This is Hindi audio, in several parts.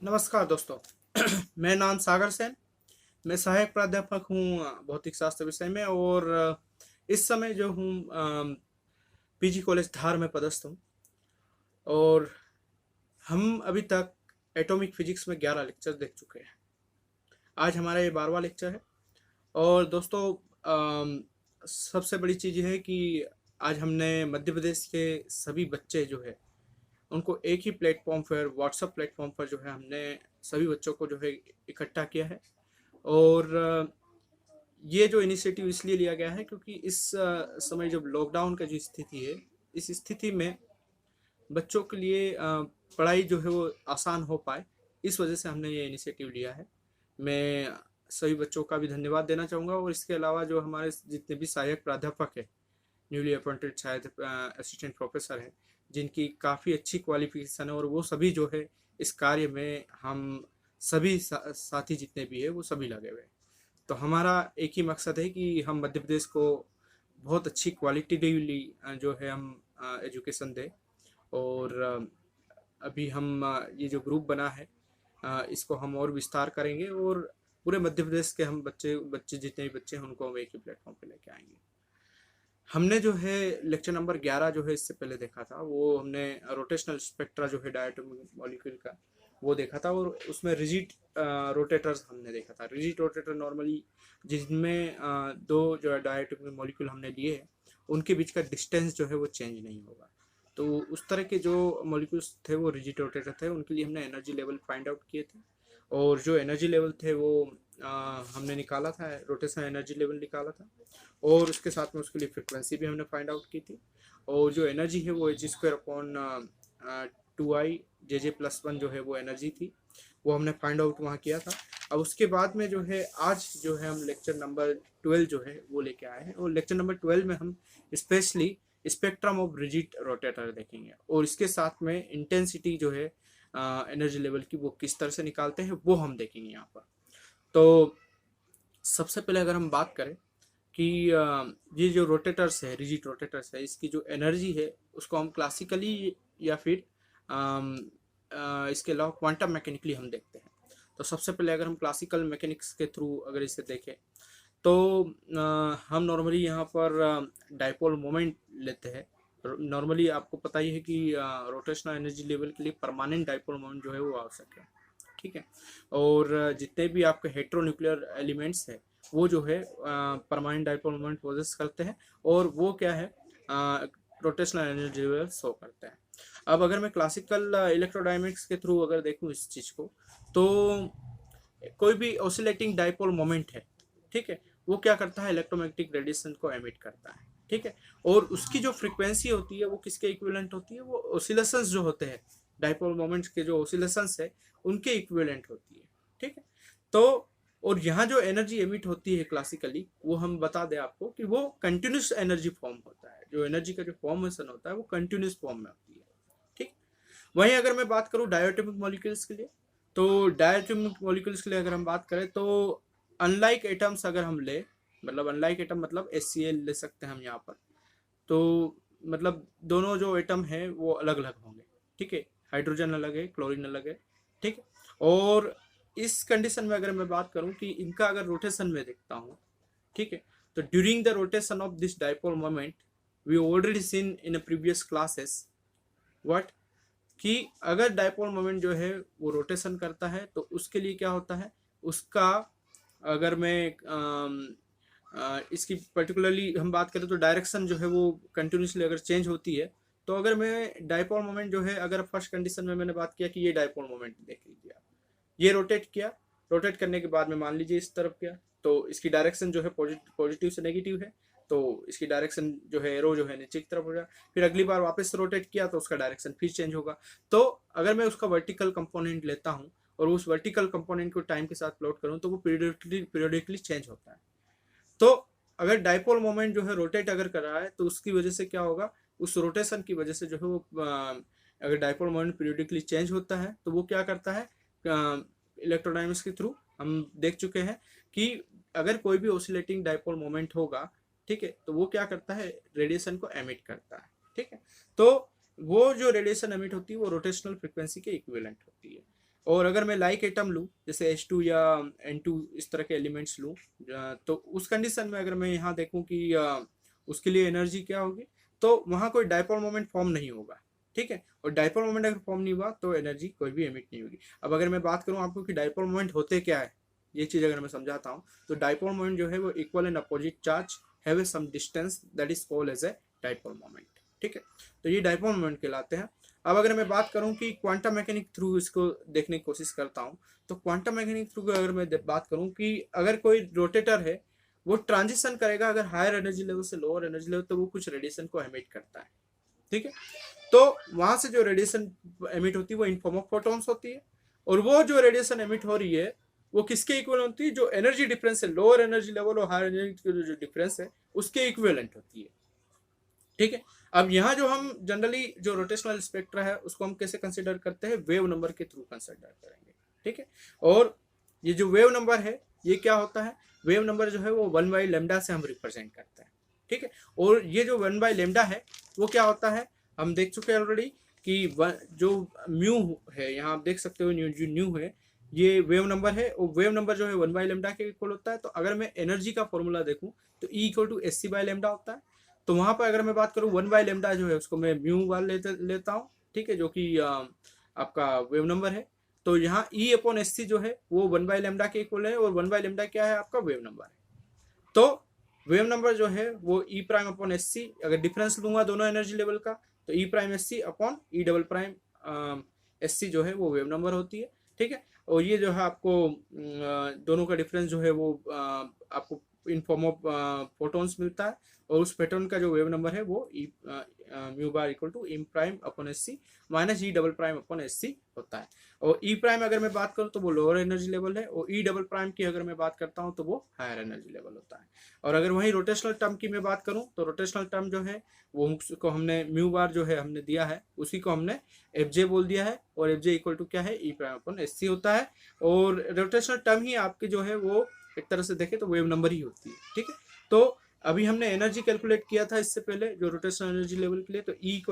नमस्कार दोस्तों। मैं नाम सागर सेन। मैं सहायक प्राध्यापक हूँ भौतिक शास्त्र विषय में और इस समय जो हूँ पीजी कॉलेज धार में पदस्थ हूँ। और हम अभी तक एटॉमिक फिजिक्स में 11 लेक्चर देख चुके हैं। आज हमारा ये 12वां लेक्चर है। और दोस्तों, सबसे बड़ी चीज़ ये है कि आज हमने मध्य प्रदेश के सभी बच्चे जो है उनको एक ही प्लेटफॉर्म पर, व्हाट्सएप प्लेटफॉर्म पर जो है हमने सभी बच्चों को जो है इकट्ठा किया है। और ये जो इनिशिएटिव इसलिए लिया गया है क्योंकि इस समय जब लॉकडाउन का जो स्थिति है, इस स्थिति में बच्चों के लिए पढ़ाई जो है वो आसान हो पाए, इस वजह से हमने ये इनिशिएटिव लिया है। मैं सभी बच्चों का भी धन्यवाद देना चाहूँगा और इसके अलावा जो हमारे जितने भी सहायक प्राध्यापक है, न्यूली अपॉइंटेड शायद असिस्टेंट प्रोफेसर है, जिनकी काफ़ी अच्छी क्वालिफिकेशन है, और वो सभी जो है इस कार्य में हम सभी साथी जितने भी है वो सभी लगे हुए हैं। तो हमारा एक ही मकसद है कि हम मध्य प्रदेश को बहुत अच्छी क्वालिटेटिवली जो है हम एजुकेशन दें। और अभी हम ये जो ग्रुप बना है इसको हम और विस्तार करेंगे और पूरे मध्य प्रदेश के हम बच्चे बच्चे जितने भी बच्चे हैं उनको हम एक ही प्लेटफॉर्म पे लेके आएंगे। हमने जो है लेक्चर नंबर 11 जो है इससे पहले देखा था, वो हमने रोटेशनल स्पेक्ट्रा जो है डायटोमिक मॉलिक्यूल का वो देखा था। और उसमें रिजिड रोटेटर्स हमने देखा था। रिजिड रोटेटर नॉर्मली जिनमें दो जो है डायटोमिक मॉलिक्यूल हमने लिए हैं उनके बीच का डिस्टेंस जो है वो चेंज नहीं होगा। तो उस तरह के जो मॉलिक्यूल्स थे वो रिजिड रोटेटर थे, उनके लिए हमने एनर्जी लेवल फाइंड आउट किए थे। और जो एनर्जी लेवल थे वो हमने निकाला था, रोटेशन एनर्जी लेवल निकाला था। और उसके साथ में उसके लिए फ्रिक्वेंसी भी हमने फाइंड आउट की थी। और जो एनर्जी है वो h² अपॉन 2i JJ+1 जो है वो एनर्जी थी, वो हमने फाइंड आउट वहाँ किया था। अब उसके बाद में जो है आज जो है हम लेक्चर नंबर 12 जो है वो लेके आए हैं। और लेक्चर नंबर 12 में हम specially spectrum of rigid rotator देखेंगे और इसके साथ में इंटेंसिटी जो है एनर्जी लेवल की वो किस तरह से निकालते हैं वो हम देखेंगे यहाँ पर। तो सबसे पहले अगर हम बात करें कि ये जो रोटेटर्स है, रिजिड रोटेटर्स है, इसकी जो एनर्जी है उसको हम क्लासिकली या फिर इसके अलावा क्वांटम मैकेनिकली हम देखते हैं। तो सबसे पहले अगर हम क्लासिकल मैकेनिक्स के थ्रू अगर इसे देखें तो हम नॉर्मली यहाँ पर डाइपोल मोमेंट लेते हैं। नॉर्मली आपको पता ही है कि रोटेशनल एनर्जी लेवल के लिए परमानेंट डाइपोल मोमेंट जो है वो आवश्यक है, ठीक है। और जितने भी आपके हेट्रोन्यूक्लियर एलिमेंट्स है वो जो है परमानेंट डाइपोल मोमेंट पोजेस करते हैं और वो क्या है, रोटेशनल एनर्जी लेवल शो करते हैं। अब अगर मैं क्लासिकल इलेक्ट्रोडायनेमिक्स के थ्रू अगर देखूं इस चीज़ को, तो कोई भी ऑसिलेटिंग डाइपोल मोमेंट है, ठीक है, वो क्या करता है, इलेक्ट्रोमैग्नेटिक रेडिएशन को एमिट करता है, ठीक है। और उसकी जो फ्रीक्वेंसी होती है वो किसके इक्विवेलेंट होती है, वो ऑसिलेशंस जो होते हैं, डाइपोल मोमेंट्स के जो ऑसिलेशंस है उनके इक्विवेलेंट होती है, ठीक है। तो और यहाँ जो एनर्जी एमिट होती है क्लासिकली, वो हम बता दें आपको कि वो कंटिन्यूस एनर्जी फॉर्म होता है। जो एनर्जी का जो फॉर्मेशन होता है वो कंटिन्यूस फॉर्म में होती है, ठीक। वहीं अगर मैं बात करूँ डायोटोमिक मॉलिक्यूल्स के लिए, तो डायोटोमिक मॉलिक्यूल्स के लिए अगर हम बात करें तो अनलाइक एटम्स अगर हम ले, मतलब अनलाइक एटम मतलब HCl ले सकते हैं हम यहाँ पर। तो मतलब दोनों जो एटम है वो अलग अलग होंगे, ठीक है। हाइड्रोजन अलग है, क्लोरीन अलग है, ठीक है। और इस कंडीशन में अगर मैं बात करूं कि इनका अगर रोटेशन में देखता हूं, ठीक है, तो during the rotation of this dipole moment we already seen in previous classes what, कि अगर डाइपोल मोमेंट जो है वो रोटेशन करता है तो उसके लिए क्या होता है, उसका अगर मैं इसकी पर्टिकुलरली हम बात करें तो डायरेक्शन जो है वो कंटिन्यूसली अगर चेंज होती है, तो अगर मैं डाइपोल मोमेंट जो है, अगर फर्स्ट कंडीशन में मैंने बात किया कि ये डाइपोल मोमेंट देख लीजिए आप, ये रोटेट किया, रोटेट करने के बाद में मान लीजिए इस तरफ गया, तो इसकी डायरेक्शन जो है पॉजिटिव से नेगेटिव है, तो इसकी डायरेक्शन जो है एरो जो है नीचे की तरफ हो जाए। फिर अगली बार वापस रोटेट किया तो उसका डायरेक्शन फिर चेंज होगा। तो अगर मैं उसका वर्टिकल कंपोनेंट लेता हूँ और उस वर्टिकल कंपोनेंट को टाइम के साथ प्लॉट करूँ तो वो पीरियडिकली चेंज होता है। तो अगर डाइपोल मोमेंट जो है रोटेट अगर कर रहा है तो उसकी वजह से क्या होगा, उस रोटेशन की वजह से जो है वो अगर डाइपोल मोमेंट पीरियडिकली चेंज होता है तो वो क्या करता है, इलेक्ट्रोडायनेमिक्स के थ्रू हम देख चुके हैं कि अगर कोई भी ऑसिलेटिंग डाइपोल मोमेंट होगा, ठीक है, तो वो क्या करता है, रेडिएशन को एमिट करता है, ठीक है। तो वो जो रेडिएशन एमिट होती है वो रोटेशनल फ्रिक्वेंसी के इक्विवेलेंट होती है। और अगर मैं लाइक एटम लूँ जैसे H2 या N2 इस तरह के एलिमेंट्स लूँ, तो उस कंडीशन में अगर मैं यहाँ देखूँ कि उसके लिए एनर्जी क्या होगी, तो वहाँ कोई डायपोल मोमेंट फॉर्म नहीं होगा, ठीक है। और डायपोल मोमेंट अगर फॉर्म नहीं हुआ तो एनर्जी कोई भी एमिट नहीं होगी। अब अगर मैं बात करूँ आपको कि डायपोल मोमेंट होते क्या है, ये चीज़ अगर मैं समझाता हूँ, तो डायपोल मोमेंट जो है वो equal and opposite charge have some distance that is called as a dipole moment, ठीक है। तो ये डायपोल मोमेंट कहलाते हैं। अब अगर मैं बात करूं कि क्वांटम मैकेनिक थ्रू इसको देखने की कोशिश करता हूं, तो क्वांटम मैकेनिक थ्रू अगर मैं बात करूं कि अगर कोई रोटेटर है वो ट्रांजिशन करेगा अगर हायर एनर्जी लेवल से लोअर एनर्जी लेवल, तो वो कुछ रेडिएशन को एमिट करता है, ठीक है। तो वहां से जो रेडिएशन एमिट होती है वो इन फॉर्म ऑफ फोटॉन्स होती है, और वो जो रेडिएशन एमिट हो रही है वो किसके इक्वल होती है, जो एनर्जी डिफरेंस है लोअर एनर्जी लेवल और हायर एनर्जी जो डिफरेंस है उसके इक्विवेलेंट होती है, ठीक है। अब यहाँ जो हम जनरली जो रोटेशनल स्पेक्ट्रा है उसको हम कैसे कंसिडर करते हैं, वेव नंबर के थ्रू कंसिडर करेंगे, ठीक है। और ये जो वेव नंबर है ये क्या होता है, वेव नंबर जो है वो 1/λ से हम रिप्रेजेंट करते हैं, ठीक है। और ये जो 1/λ है वो क्या होता है, हम देख चुके हैं ऑलरेडी कि जो म्यू है, यहाँ आप देख सकते हो जो न्यू है ये वेव नंबर है, और वेव नंबर जो है 1/λ के इक्वल होता है। तो अगर मैं एनर्जी का फॉर्मूला देखूं तो E = hc/λ होता है। तो वहां पर अगर मैं बात करूं 1/λ जो है उसको मैं म्यू वाल लेता हूं, ठीक है, जो कि आपका वेव नंबर है। तो यहाँ E/hc जो है वो 1/λ के इक्वल है, और 1/λ क्या है, आपका वेव नंबर है। तो वेव नंबर जो है वो E'/sc, अगर डिफरेंस लूंगा दोनों एनर्जी लेवल का तो E'(sc)/E"sc जो है वो वेव नंबर होती है, ठीक है। और ये जो है आपको दोनों का डिफरेंस जो है वो आपको इन फॉर्म ऑफ फोटॉन्स मिलता है, और उस पैटर्न का जो वेव नंबर है वो μ∗E'(sc) होता है। और E' अगर मैं बात करूँ तो वो लोअर एनर्जी लेवल है, और E" की अगर मैं बात करता हूँ तो वो हायर एनर्जी लेवल होता है। और अगर वही रोटेशनल टर्म की मैं बात करूँ तो रोटेशनल टर्म जो है वो उसको हमने μ जो है हमने दिया है उसी को हमने Fj बोल दिया है, और Fj = क्या है, E'/sc होता है। और रोटेशनल टर्म ही आपकी जो है वो एक तरह से देखें तो वेव नंबर ही होती है, ठीक है। तो अभी हमने एनर्जी कैलकुलेट किया था इससे पहले जो रोटेशनल एनर्जी लेवल के लिए, तो E =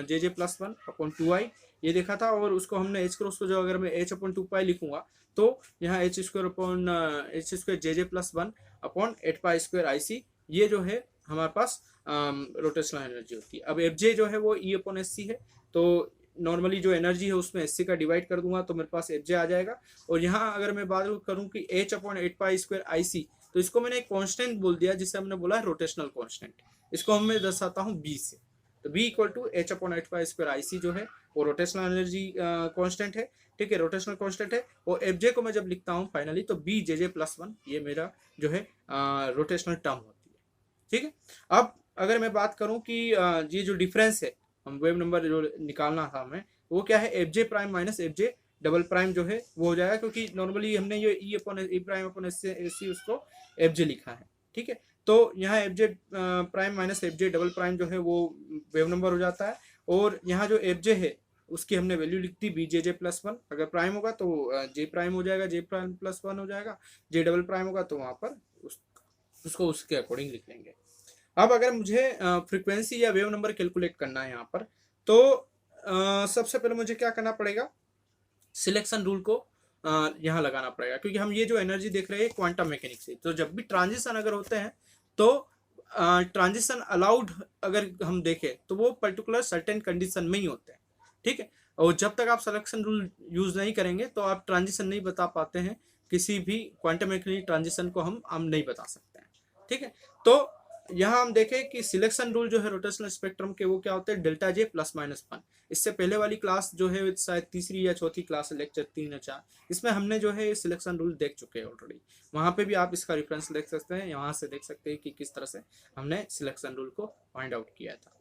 h²Jj+1/2i ये देखा था, और उसको हमने h क्रॉस को जो अगर मैं h/2π लिखूंगा तो यहाँ h²Jj+1/8π²IC ये जो है हमारे पास रोटेशनल एनर्जी होती है। अब Fj जो है वो E/sc है, तो नॉर्मली जो एनर्जी है उसमें sc का डिवाइड कर दूंगा तो मेरे पास Fj आ जाएगा। और यहाँ अगर मैं बात करूँ कि h/8π²IC, तो इसको मैंने एक कांस्टेंट बोल दिया जिसे हमने बोला है रोटेशनल कांस्टेंट, इसको मैं दर्शाता हूँ B से। तो B = h/8π²IC जो है वो रोटेशनल एनर्जी कांस्टेंट है, ठीक है, रोटेशनल कांस्टेंट है। और Fj को मैं जब लिखता हूँ फाइनली तो BJj+1 ये मेरा जो है रोटेशनल टर्म होती है, ठीक है। अब अगर मैं बात करूँ कि ये जो डिफरेंस है हम वेव नंबर जो निकालना था हमें वो क्या है, Fj' - Fj" जो है वो हो जाएगा, क्योंकि नॉर्मली हमने ये E'/sc उसको Fj लिखा है, ठीक है। तो यहाँ Fj' - Fj" जो है वो वेव नंबर हो जाता है। और यहाँ जो Fj है उसकी हमने वैल्यू लिख दी BJj+1, अगर प्राइम होगा तो J' हो जाएगा, J'+1 हो जाएगा, J" होगा तो वहाँ पर उसको उसके अकॉर्डिंग लिख लेंगे। अब अगर मुझे फ्रीक्वेंसी या वेव नंबर कैलकुलेट करना है यहाँ पर, तो सबसे पहले मुझे क्या करना पड़ेगा, सिलेक्शन रूल को यहाँ लगाना पड़ेगा, क्योंकि हम ये जो एनर्जी देख रहे हैं क्वांटम मैकेनिक्स से। तो जब भी ट्रांजिशन अगर होते हैं तो ट्रांजिशन अलाउड अगर हम देखें तो वो पर्टिकुलर सर्टेन कंडीशन में ही होते हैं, ठीक है। और जब तक आप सिलेक्शन रूल यूज नहीं करेंगे तो आप ट्रांजिशन नहीं बता पाते हैं, किसी भी क्वांटम मैकेनिक ट्रांजिशन को हम नहीं बता सकते हैं, ठीक है। तो यहाँ हम देखें कि सिलेक्शन रूल जो है रोटेशनल स्पेक्ट्रम के वो क्या होते हैं, ΔJ +-1। इससे पहले वाली क्लास जो है शायद तीसरी या चौथी क्लास लेक्चर 3 या 4, इसमें हमने जो है सिलेक्शन रूल देख चुके हैं ऑलरेडी। वहाँ पे भी आप इसका रेफरेंस देख सकते हैं, यहाँ से देख सकते हैं कि किस तरह से हमने सिलेक्शन रूल को फाइंड आउट किया था।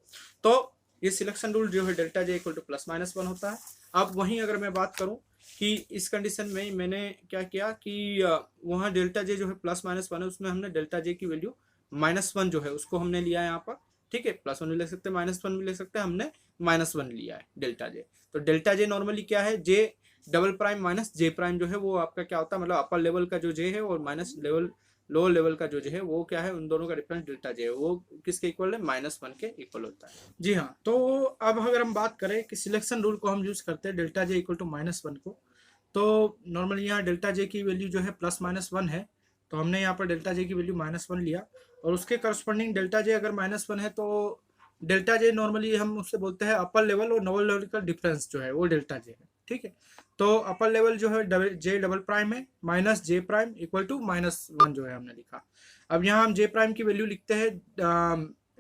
तो ये सिलेक्शन रूल जो है ΔJ = +-1 होता है। अब वहीं अगर मैं बात करूँ कि इस कंडीशन में मैंने क्या किया कि वहाँ ΔJ जो है +-1 है, उसमें हमने ΔJ की वैल्यू -1 जो है उसको हमने लिया है यहाँ पर, ठीक है। +1 भी ले सकते हैं, -1 भी ले सकते हैं, हमने -1 लिया है ΔJ। तो ΔJ नॉर्मली क्या है, J" - J' जो है वो आपका क्या होता है, मतलब अपर लेवल का जो J है और माइनस लेवल लो लेवल का जो है वो क्या है, उन दोनों का डिफरेंस डेल्टा जे है, वो किसके इक्वल है, -1 के इक्वल होता है। जी हाँ, तो अब अगर हम बात करें कि सिलेक्शन रूल को हम यूज करते हैं डेल्टा जे इक्वल टू -1 को, तो नॉर्मली यहाँ डेल्टा जे की वैल्यू जो है +-1 है, तो हमने यहाँ पर डेल्टा जे की वैल्यू -1 लिया, और उसके करस्पॉन्डिंग डेल्टा जे अगर -1 है तो डेल्टा जे नॉर्मली हम उससे बोलते हैं अपर लेवल और लोअर लेवल का डिफरेंस जो है वो डेल्टा जे है। ठीक है, तो अपर लेवल जो है जे डबल प्राइम है minus J prime equal to -1 जो है हमने लिखा। अब यहाँ हम जे प्राइम की वैल्यू लिखते हैं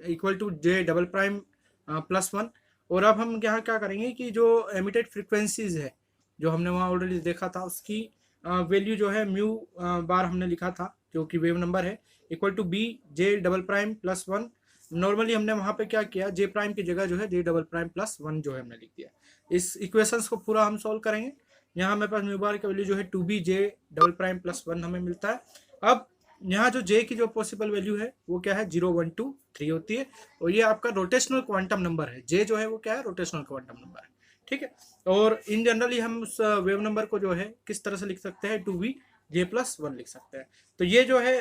equal to J double prime +1, और अब हम यहाँ क्या करेंगे कि जो एमिटेड फ्रिक्वेंसीज है जो हमने वहाँ ऑलरेडी देखा था उसकी वैल्यू जो है म्यू बार हमने लिखा था जो कि वेव नंबर है equal to B J double prime +1। Normally हमने वहाँ पे क्या किया, जे प्राइम की जगह जो है जे डबल प्राइम +1 जो है हमने लिख दिया। इस इक्वेशंस को पूरा हम सॉल्व करेंगे। यहाँ हमारे पास म्यू बार का वैल्यू जो है 2b जे डबल प्राइम +1 हमें मिलता है। अब यहाँ जो जे की जो पॉसिबल वैल्यू है वो क्या है 0 1 2 3 होती है, और ये आपका रोटेशनल क्वांटम नंबर है। जे जो है वो क्या है, रोटेशनल क्वांटम नंबर है। ठीक है, और इन जनरली हम उस वेव नंबर को जो है किस तरह से लिख सकते हैं, 2b j+1 लिख सकते हैं। तो ये जो है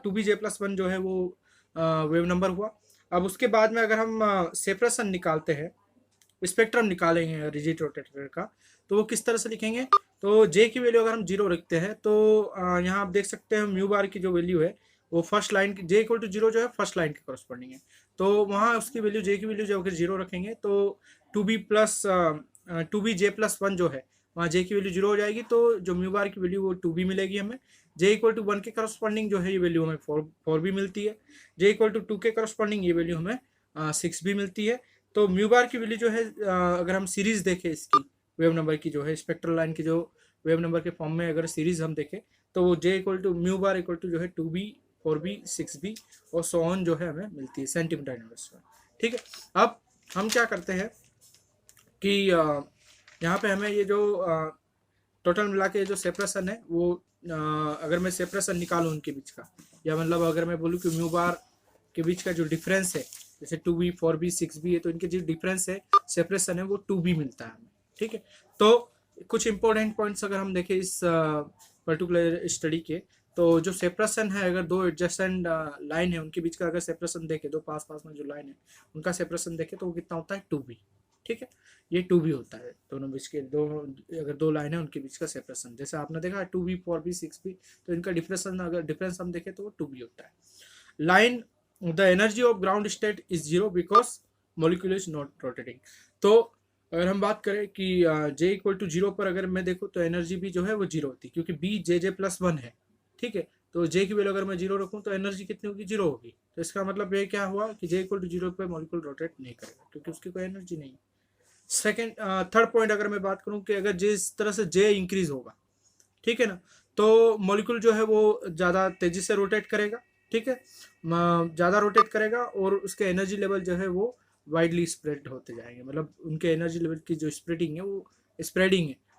2b j+1 जो है वो वेव नंबर हुआ। अब उसके बाद में अगर हम सेपरेशन निकालते हैं, स्पेक्ट्रम निकालेंगे रिजिड रोटेटर का, तो वो किस तरह से लिखेंगे, तो जे की वैल्यू अगर हम 0 रखते हैं तो यहाँ आप देख सकते हैं म्यू बार की जो वैल्यू है वो फर्स्ट लाइन की जे इक्वल टू 0 जो है फर्स्ट लाइन के करस्पॉन्डिंग है, तो वहाँ उसकी वैल्यू जे की वैल्यू जो अगर 0 रखेंगे तो 2b j+1 जो है वहाँ जे की वैल्यू 0 हो जाएगी, तो जो म्यू बार की वैल्यू वो 2b मिलेगी हमें। जे इक्वल टू 1 के करस्पॉन्डिंग जो है ये वैल्यू हमें 4b मिलती है। जे इक्वल टू 2 के करस्पॉन्डिंग ये वैल्यू हमें 6b मिलती है। तो म्यू बार की वैल्यू जो है अगर हम सीरीज देखें इसकी वेव नंबर की जो है स्पेक्ट्रल लाइन की जो वेव नंबर के फॉर्म में अगर सीरीज हम देखें तो वो j equal to mu bar equal to जो है 2b 4b 6b और सो ऑन जो है हमें मिलती है सेंटीमीटर इनवर्स में। ठीक है, अब हम क्या करते हैं कि यहाँ पे हमें ये जो टोटल मिला के जो सेपरेशन है वो अगर मैं सेपरेशन निकालूँ उनके बीच का, या मतलब अगर मैं बोलूँ कि म्यू बार के बीच का जो डिफरेंस है जैसे 2b 4b 6b है, तो इनके जो डिफरेंस है सेपरेशन है वो 2b मिलता है हमें। ठीक है, तो कुछ इंपॉर्टेंट पॉइंट्स अगर हम देखें इस पर्टिकुलर स्टडी के, तो जो सेपरेशन है अगर दो एडजेसेंट लाइन है उनके बीच का अगर सेपरेशन देखें, दो पास पास में जो लाइन है उनका सेपरेशन देखें तो वो कितना होता है 2b। ठीक है, ये 2b होता है दोनों बीच के, दो अगर दो लाइन है उनके बीच का सेपरेशन, जैसे आपने देखा 2b 4b 6b, तो इनका डिफरेंस अगर डिफरेंस हम देखें तो वो 2b होता है। Line the energy of ground state is 0 because molecule is not rotating. तो अगर हम बात करें कि जे इक्वल टू 0 पर अगर मैं देखूँ तो एनर्जी भी जो है वो 0 होती है, क्योंकि बी जे+1 है। ठीक है, तो जे की वैल्यू अगर मैं 0 रखूँ तो एनर्जी कितनी होगी, 0 होगी। तो इसका मतलब ये क्या हुआ कि जे इक्वल टू 0 पर मॉलिक्यूल रोटेट नहीं करेगा क्योंकि उसकी कोई एनर्जी नहीं है। सेकेंड थर्ड पॉइंट अगर मैं बात करूँ कि अगर जिस तरह से जे इंक्रीज होगा, ठीक है ना, तो मॉलिक्यूल जो है वो ज़्यादा तेजी से रोटेट करेगा। ठीक है, ज़्यादा रोटेट करेगा और उसके एनर्जी लेवल जो है वो वाइडली स्प्रेड होते जाएंगे, मतलब उनके एनर्जी लेवल की जो स्प्रेडिंग है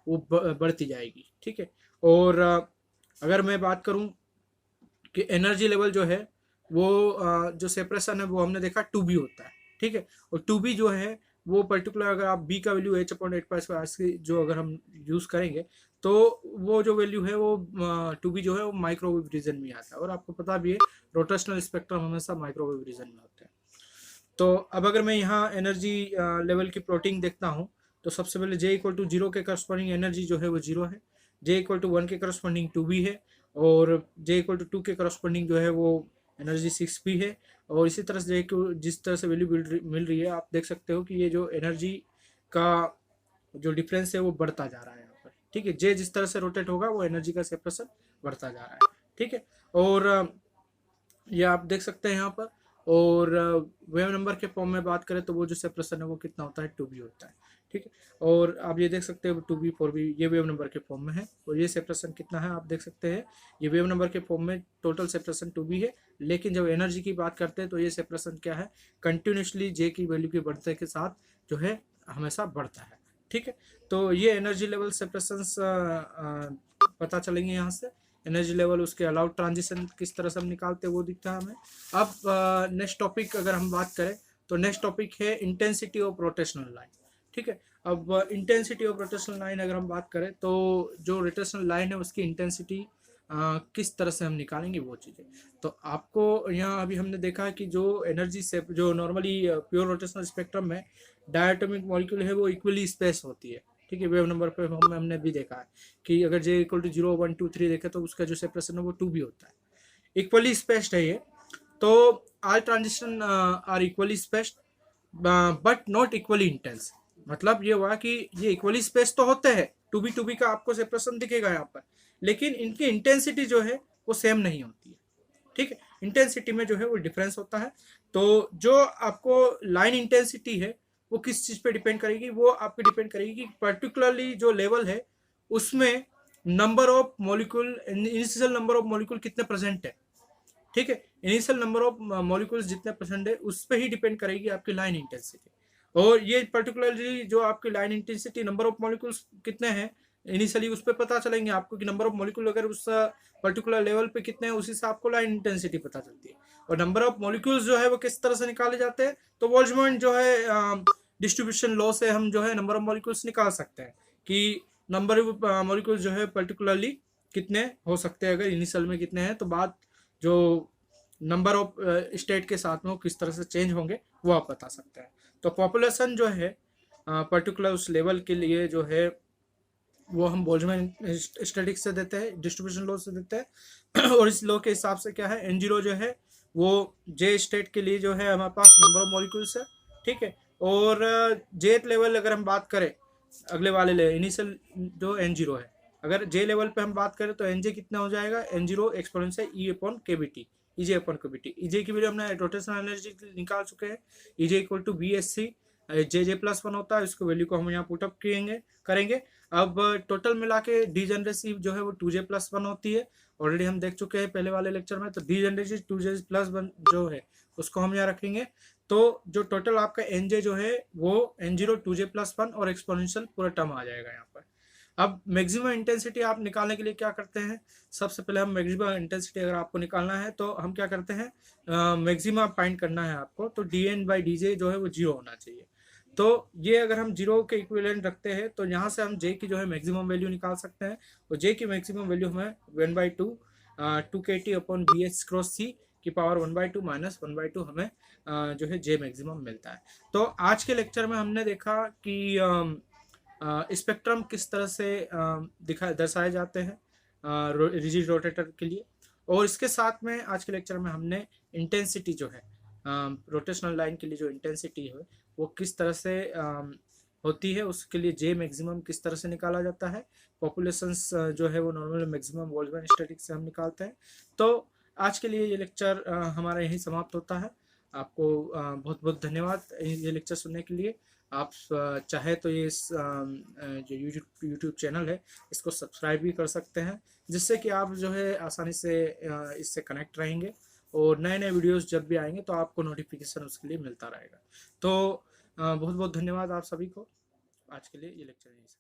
वो बढ़ती जाएगी। ठीक है, और अगर मैं बात करूं कि एनर्जी लेवल जो है वो जो सेपरेशन है वो हमने देखा 2b होता है। ठीक है, और 2b जो है वो पर्टिकुलर अगर आप b का वैल्यू h/8 जो अगर हम यूज़ करेंगे तो वो जो वैल्यू है वो 2b जो है वो माइक्रोवेव रीजन में आता है, और आपको पता भी है रोटेशनल स्पेक्ट्रम हमेशा माइक्रोवेव रीजन में होता है। तो अब अगर मैं यहाँ एनर्जी लेवल की प्लॉटिंग देखता हूँ तो सबसे पहले जे इक्वल टू 0 के करस्पॉन्डिंग एनर्जी जो है वो 0 है, जे इक्वल टू 1 के करस्पॉन्डिंग 2b है, और जे इक्वल टू 2 के करस्पॉन्डिंग जो है वो एनर्जी 6b है। और इसी तरह से जिस तरह से वैल्यू मिल रही है आप देख सकते हो कि ये जो एनर्जी का जो डिफरेंस है वो बढ़ता जा रहा है यहाँ पर। ठीक है, जे जिस तरह से रोटेट होगा वो एनर्जी का सेपरेशन बढ़ता जा रहा है। ठीक है, और ये आप देख सकते हैं यहाँ पर, और वेव नंबर के फॉर्म में बात करें तो वो जो सेपरेशन है वो कितना होता है 2b होता है। ठीक है, और आप ये देख सकते हो 2b 4b ये वेव नंबर के फॉर्म में है, और ये सेपरेशन कितना है आप देख सकते हैं, ये वेव नंबर के फॉर्म में टोटल सेपरेशन 2b है, लेकिन जब एनर्जी की बात करते हैं तो ये सेपरेशन क्या है, कंटिन्यूसली जे की वैल्यू के बढ़ने के साथ जो है हमेशा बढ़ता है। ठीक है, तो ये एनर्जी लेवल सेपरेशंस पता चलेंगे यहाँ से। एनर्जी लेवल उसके अलाउड ट्रांजिशन किस तरह से हम निकालते हैं वो दिखता है हमें। अब नेक्स्ट टॉपिक अगर हम बात करें तो नेक्स्ट टॉपिक है इंटेंसिटी ऑफ रोटेशनल लाइन। ठीक है, अब इंटेंसिटी ऑफ रोटेशनल लाइन अगर हम बात करें तो जो रोटेशनल लाइन है उसकी इंटेंसिटी किस तरह से हम निकालेंगे वो चीज़ें। तो आपको यहाँ अभी हमने देखा कि जो एनर्जी से जो नॉर्मली प्योर रोटेशनल स्पेक्ट्रम में डायटोमिक मॉलिक्यूल है वो इक्वली स्पेस होती है, ठीक है। वेव नंबर पे हमने भी देखा है कि अगर जे इक्वल टू 0 1 2 3 देखे तो उसका जो सेपरेशन है वो 2 भी होता है, इक्वली स्पेस्ड है ये। तो all transition are equally spaced but not equally intense. मतलब ये हुआ कि ये इक्वली स्पेस तो होते हैं, टू बी का आपको सेपरेशन दिखेगा यहाँ पर, लेकिन इनकी इंटेंसिटी जो है वो सेम नहीं होती है, ठीक है। इंटेंसिटी में जो है वो डिफरेंस होता है। तो जो आपको लाइन इंटेंसिटी है वो किस चीज़ पे डिपेंड करेगी, वो आपकी डिपेंड करेगी कि पर्टिकुलरली जो लेवल है उसमें number of molecule, initial number of molecule कितने प्रेजेंट है, ठीक है। इनिशियल नंबर ऑफ मॉलिक्यूल्स जितने परसेंट है उस पर ही डिपेंड करेगी आपकी लाइन इंटेंसिटी। और ये पर्टिकुलरली जो आपकी line intensity, number of molecules कितने हैं इनिशियली उस पर पता चलेंगे आपको कि नंबर ऑफ मॉलिक्यूल अगर उस पर्टिकुलर लेवल पे कितने हैं उसी से आपको लाइन इंटेंसिटी पता चलती है। और नंबर ऑफ मॉलिक्यूल्स जो है वो किस तरह से निकाले जाते हैं, तो बोल्ट्जमैन जो है डिस्ट्रीब्यूशन लॉ से हम जो है नंबर ऑफ मॉलिक्यूल्स निकाल सकते हैं कि नंबर ऑफ मॉलिक्यूल्स जो है पर्टिकुलरली कितने हो सकते हैं, अगर इनिशियल में कितने हैं तो बाद जो नंबर ऑफ स्टेट के साथ में वो किस तरह से चेंज होंगे वो आप बता सकते हैं। तो पॉपुलेशन जो है पर्टिकुलर उस लेवल के लिए जो है वो हम बोल्ट्जमैन स्टैटिक्स से देते हैं, डिस्ट्रीब्यूशन लॉ से देते हैं। और इस लॉ के हिसाब से क्या है, N0 जो है वो जे स्टेट के लिए जो है हमारे पास नंबर ऑफ मॉलिक्यूल्स है, ठीक है। और जेथ लेवल अगर हम बात करें अगले वाले ले इनिशियल जो N0 है, अगर जे लेवल पे हम बात करें तो एनजे कितना हो जाएगा, N0 exponential E upon k B T, E J upon k B T. E J की वैल्यू हमने रोटेशनल एनर्जी निकाल चुके हैं, E J equal to B S C J plus 1 होता है, इसको वैल्यू को हम यहाँ पुटअप करेंगे। अब टोटल मिला के डीजनरेसी जो है वो 2J+1 होती है, ऑलरेडी हम देख चुके हैं पहले वाले लेक्चर में। तो डीजनरेसी 2J+1 जो है उसको हम यहाँ रखेंगे। तो जो टोटल आपका एनजे जो है वो N0 2J+1 और एक्सपोनेंशियल पूरा टर्म आ जाएगा यहाँ पर। अब मैक्सिमम इंटेंसिटी आप निकालने के लिए क्या करते हैं, सबसे पहले हम मैक्सिमम इंटेंसिटी अगर आपको निकालना है तो हम क्या करते हैं, मैक्सिमम फाइंड करना है आपको, तो dN/dJ जो है वो 0 होना चाहिए। तो ये अगर हम 0 के इक्विवेलेंट रखते हैं तो यहाँ से हम J की जो है मैक्सिमम वैल्यू निकाल सकते हैं। और J की मैक्सिमम वैल्यू हमें 1/2 2kT upon BH cross C की पावर 1/2 माइनस 1/2 हमें जो है J मैक्सिमम मिलता है। तो आज के लेक्चर में हमने देखा कि स्पेक्ट्रम किस तरह से दर्शाए जाते हैं रिजिड रोटेटर के लिए। और इसके साथ में आज के लेक्चर में हमने इंटेंसिटी जो है रोटेशनल लाइन के लिए जो इंटेंसिटी है वो किस तरह से होती है, उसके लिए जे मैक्सिमम किस तरह से निकाला जाता है, पॉपुलेशंस जो है वो नॉर्मल मैक्सिमम बोल्ट्जमैन स्टैटिक्स से हम निकालते हैं। तो आज के लिए ये लेक्चर हमारा यहीं समाप्त होता है। आपको बहुत बहुत धन्यवाद ये लेक्चर सुनने के लिए। आप चाहे तो ये जो यूट्यूब चैनल है इसको सब्सक्राइब भी कर सकते हैं, जिससे कि आप जो है आसानी से इससे कनेक्ट रहेंगे और नए नए वीडियोस जब भी आएंगे तो आपको नोटिफिकेशन उसके लिए मिलता रहेगा। तो बहुत बहुत धन्यवाद आप सभी को। आज के लिए ये लेक्चर यहीं से